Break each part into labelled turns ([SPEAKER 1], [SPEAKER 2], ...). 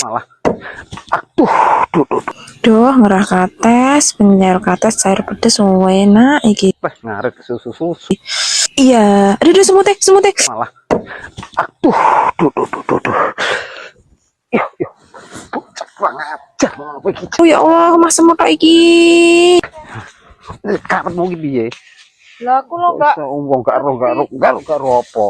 [SPEAKER 1] Malah. Aduh,
[SPEAKER 2] Duh, ngerah kates, penyer kates, cair pedes, enak iki.
[SPEAKER 1] ngaret susu.
[SPEAKER 2] Iya, aduh semute.
[SPEAKER 1] Malah. Aduh, duh. Yuk. Kurang ajar ngono kowe iki.
[SPEAKER 2] Oh ya Allah, mas semut tok iki.
[SPEAKER 1] Kapet mau iki piye?
[SPEAKER 2] Lah aku lo enggak.
[SPEAKER 1] Wong gak ro apa.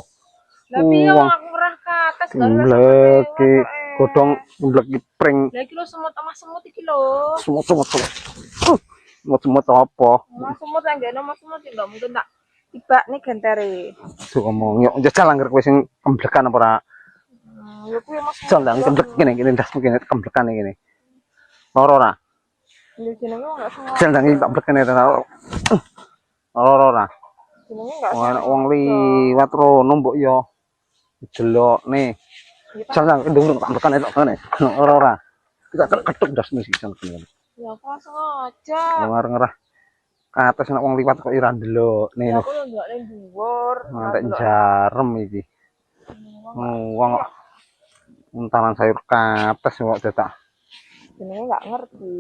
[SPEAKER 2] Tapi yang aku ngerah kates
[SPEAKER 1] Mbleki godhong mbleki pring.
[SPEAKER 2] Lah iki lho semut sama semut iki lho.
[SPEAKER 1] Semut. Semut apa?
[SPEAKER 2] Mas semut yang gak mas semut enggak mungkin tak tiba nih gentere.
[SPEAKER 1] Duh ngomong yo njajal angger kowe sing kemblekan apa ora?
[SPEAKER 2] Ya kuwi mas.
[SPEAKER 1] Jandang kemblek kene ndas kene kemblekan iki. Loro ora?
[SPEAKER 2] Ya jenenge enggak semut.
[SPEAKER 1] Jandang iki tak blekene ora. Loro ora?
[SPEAKER 2] Jenenge enggak.
[SPEAKER 1] Wong liwat rono mbok yo delokne. Jandang ndung tak blekane tok kene. Ora. Kita ketuk ndas mesti jandang.
[SPEAKER 2] Ya apa sengaja.
[SPEAKER 1] Wong ngerah kates nek wong liwat kok ora ndelokne.
[SPEAKER 2] Ya aku ndelok ning dhuwur.
[SPEAKER 1] Ngantek jarem iki. Wong kok untalan sayur kates kok dadak.
[SPEAKER 2] Jenenge enggak ngerti.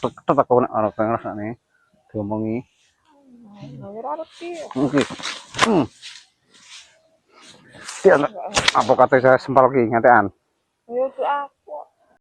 [SPEAKER 1] Ketek kok nek ora ngrasane diomongi.
[SPEAKER 2] Ora ngerti.
[SPEAKER 1] Oke. Ya, apa kata saya sempal ki ngatean.
[SPEAKER 2] Ya